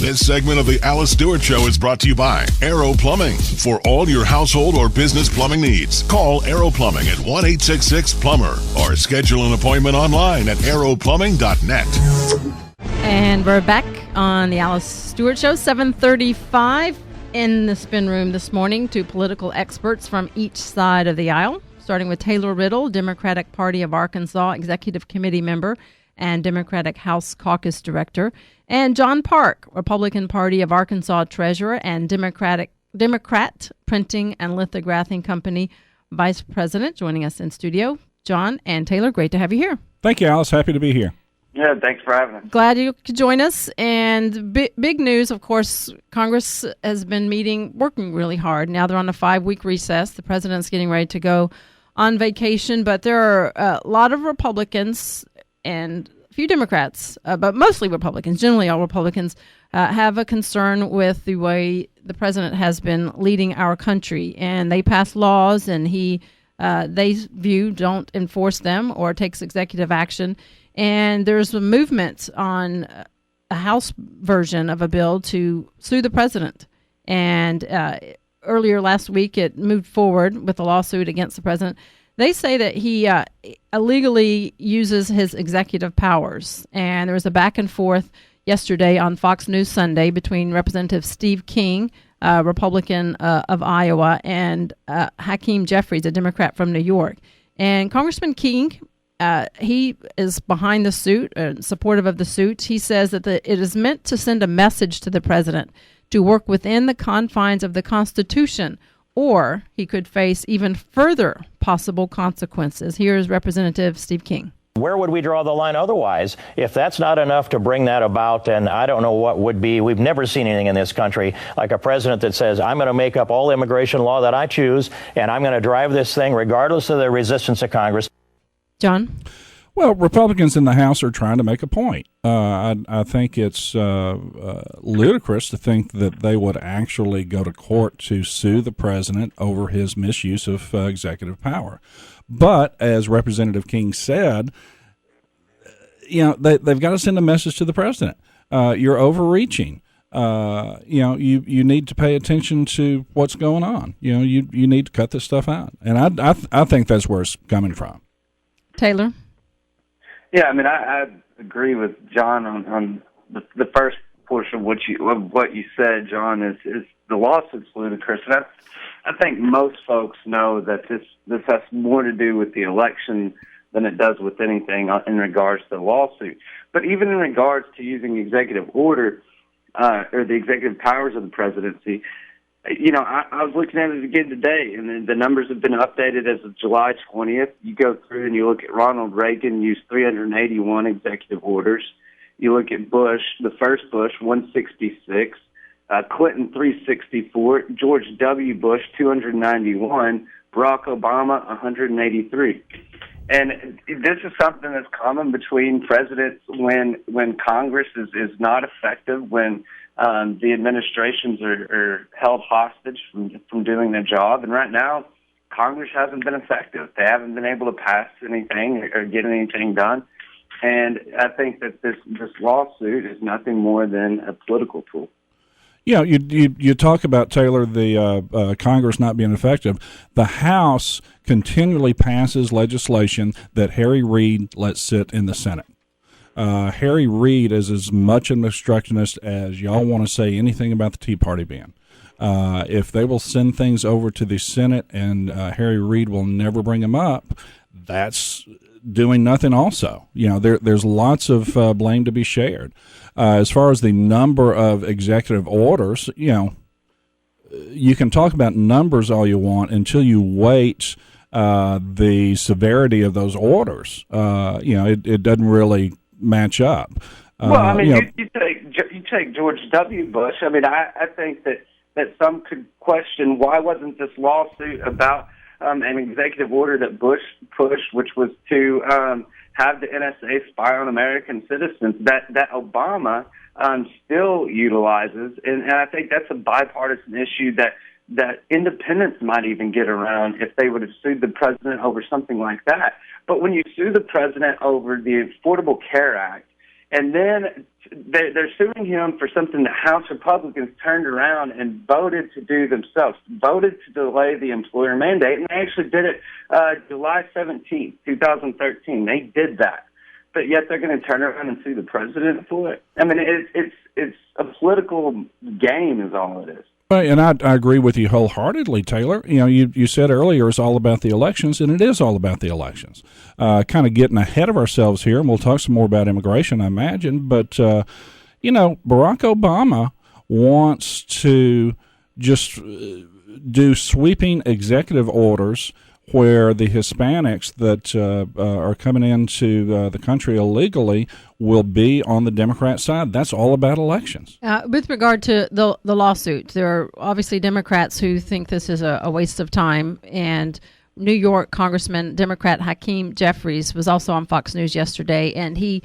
This segment of the Alice Stewart Show is brought to you by Aero Plumbing. For all your household or business plumbing needs, call Aero Plumbing at 1-866-PLUMBER or schedule an appointment online at aeroplumbing.net. And we're back on the Alice Stewart Show, 7:35 in the spin room this morning. Two political experts from each side of the aisle, starting with Taylor Riddle, Democratic Party of Arkansas Executive Committee member and Democratic House Caucus Director, and John Parke, Republican Party of Arkansas Treasurer and Democrat Printing and Lithography Company Vice President, joining us in studio. John and Taylor, great to have you here. Thank you, Alice. Happy to be here. Yeah, thanks for having us. Glad you could join us. And big news, of course, Congress has been working really hard. Now they're on a 5-week recess. The president's getting ready to go on vacation, but there are a lot of Republicans and a few Democrats, but mostly Republicans, generally all Republicans, have a concern with the way the president has been leading our country. And they pass laws, and they don't enforce them or takes executive action. And there's a movement on a House version of a bill to sue the president. And earlier last week, it moved forward with a lawsuit against the president. They say that he illegally uses his executive powers. And there was a back and forth yesterday on Fox News Sunday between Representative Steve King, Republican of Iowa, and Hakeem Jeffries, a Democrat from New York. And Congressman King, he is behind the suit, supportive of the suit. He says that it is meant to send a message to the president to work within the confines of the Constitution, or he could face even further possible consequences. Here's Representative Steve King. Where would we draw the line otherwise? If that's not enough to bring that about, then I don't know what would be. We've never seen anything in this country like a president that says, I'm going to make up all immigration law that I choose, and I'm going to drive this thing regardless of the resistance of Congress. John? Well, Republicans in the House are trying to make a point. I think it's ludicrous to think that they would actually go to court to sue the president over his misuse of executive power. But as Representative King said, they've got to send a message to the president. You're overreaching. You need to pay attention to what's going on. You need to cut this stuff out. And I think that's where it's coming from. Taylor? Yeah, I mean, I agree with John on the first portion of what you said, John, is the lawsuit's ludicrous. And I think most folks know that this has more to do with the election than it does with anything in regards to the lawsuit. But even in regards to using executive order or the executive powers of the presidency, I was looking at it again today, and the numbers have been updated as of July 20th. You go through and you look at Ronald Reagan used 381 executive orders. You look at Bush, the first Bush, 166. Clinton, 364. George W. Bush, 291. Barack Obama, 183. And this is something that's common between presidents when Congress is not effective, when the administrations are held hostage from doing their job. And right now, Congress hasn't been effective. They haven't been able to pass anything or get anything done. And I think that this lawsuit is nothing more than a political tool. Yeah, you talk about, Taylor, the Congress not being effective. The House continually passes legislation that Harry Reid lets sit in the Senate. Harry Reid is as much an obstructionist as y'all want to say anything about the Tea Party being. If they will send things over to the Senate and Harry Reid will never bring them up, that's doing nothing also. There's lots of blame to be shared. As far as the number of executive orders, you can talk about numbers all you want until you weight the severity of those orders. It doesn't really match up. Well, I mean, you take George W. Bush. I mean, I think that some could question why wasn't this lawsuit about an executive order that Bush pushed, which was to have the NSA spy on American citizens, that Obama still utilizes, and I think that's a bipartisan issue that independents might even get around if they would have sued the president over something like that. But when you sue the president over the Affordable Care Act, And then they're suing him for something that House Republicans turned around and voted to do themselves, voted to delay the employer mandate, and they actually did it July 17th, 2013. They did that. But yet they're going to turn around and sue the president for it. I mean, it's a political game is all it is. Right, and I agree with you wholeheartedly, Taylor. You know, you said earlier it's all about the elections, and it is all about the elections. Kind of getting ahead of ourselves here, and we'll talk some more about immigration, I imagine. But, you know, Barack Obama wants to just do sweeping executive orders where the Hispanics that are coming into the country illegally will be on the Democrat side. That's all about elections. With regard to the lawsuit, there are obviously Democrats who think this is a waste of time. And New York Congressman Democrat Hakeem Jeffries was also on Fox News yesterday, and he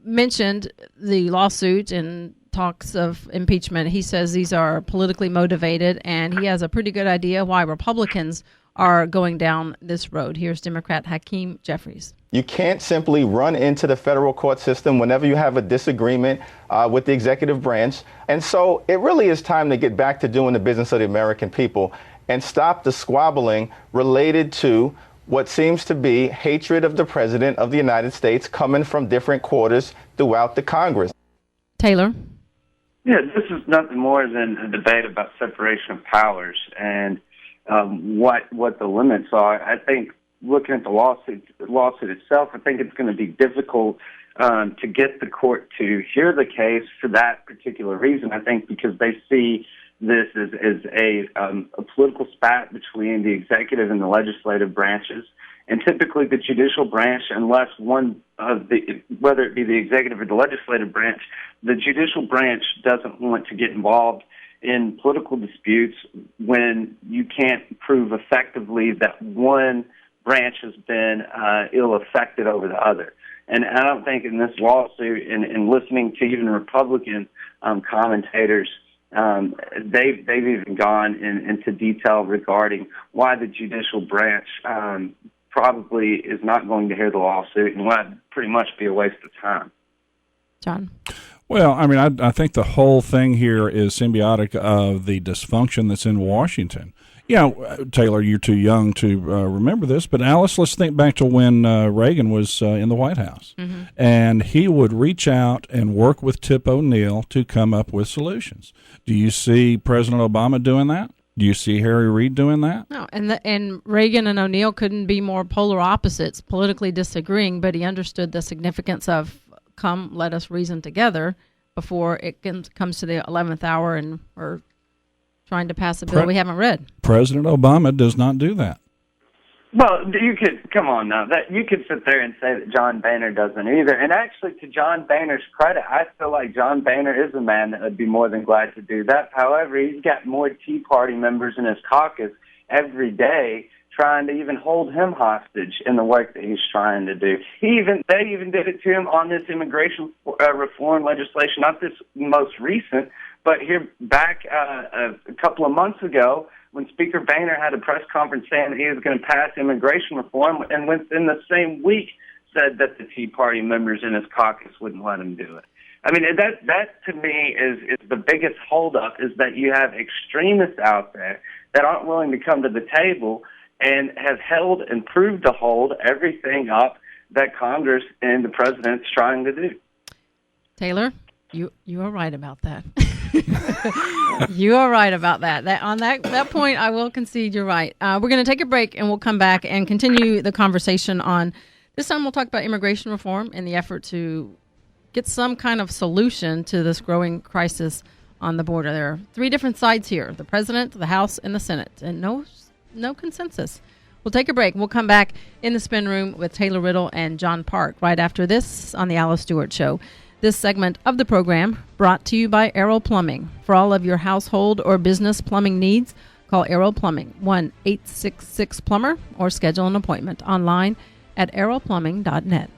mentioned the lawsuit and talks of impeachment. He says these are politically motivated, and he has a pretty good idea why Republicans are going down this road. Here's Democrat Hakeem Jeffries. You can't simply run into the federal court system whenever you have a disagreement with the executive branch. And so it really is time to get back to doing the business of the American people and stop the squabbling related to what seems to be hatred of the President of the United States coming from different quarters throughout the Congress. Taylor? Yeah, this is nothing more than a debate about separation of powers and what the limits are. I think looking at the lawsuit itself, I think it's going to be difficult to get the court to hear the case for that particular reason. I think because they see this as a political spat between the executive and the legislative branches. And typically the judicial branch, unless one of whether it be the executive or the legislative branch, the judicial branch doesn't want to get involved in political disputes when you can't prove effectively that one branch has been ill-affected over the other. And I don't think in this lawsuit, and listening to even Republican commentators, they've even gone into detail regarding why the judicial branch probably is not going to hear the lawsuit and why it'd pretty much be a waste of time. John? Well, I mean, I think the whole thing here is symbiotic of the dysfunction that's in Washington. You know, Taylor, you're too young to remember this, but Alice, let's think back to when Reagan was in the White House. Mm-hmm. And he would reach out and work with Tip O'Neill to come up with solutions. Do you see President Obama doing that? Do you see Harry Reid doing that? No, and Reagan and O'Neill couldn't be more polar opposites, politically disagreeing, but he understood the significance of come, let us reason together before it comes to the 11th hour and we're trying to pass a bill we haven't read. President Obama does not do that. Well, you could, come on now, you could sit there and say that John Boehner doesn't either. And actually, to John Boehner's credit, I feel like John Boehner is a man that would be more than glad to do that. However, he's got more Tea Party members in his caucus every day trying to even hold him hostage in the work that he's trying to do. They even did it to him on this immigration reform legislation, not this most recent, but here back a couple of months ago when Speaker Boehner had a press conference saying that he was going to pass immigration reform, and within the same week said that the Tea Party members in his caucus wouldn't let him do it. I mean, that to me is the biggest holdup, is that you have extremists out there that aren't willing to come to the table and have held and proved to hold everything up that Congress and the president's trying to do. Taylor, you are right about that. You are right about that. On that point, I will concede you're right. We're going to take a break, and we'll come back and continue the conversation on, this time we'll talk about immigration reform and the effort to get some kind of solution to this growing crisis on the border. There are three different sides here, the president, the House, and the Senate, and no consensus. We'll take a break. We'll come back in the spin room with Taylor Riddle and John Parke right after this on the Alice Stewart Show. This segment of the program brought to you by Arrow Plumbing. For all of your household or business plumbing needs, call Arrow Plumbing, 1-866-PLUMBER, or schedule an appointment online at arrowplumbing.net.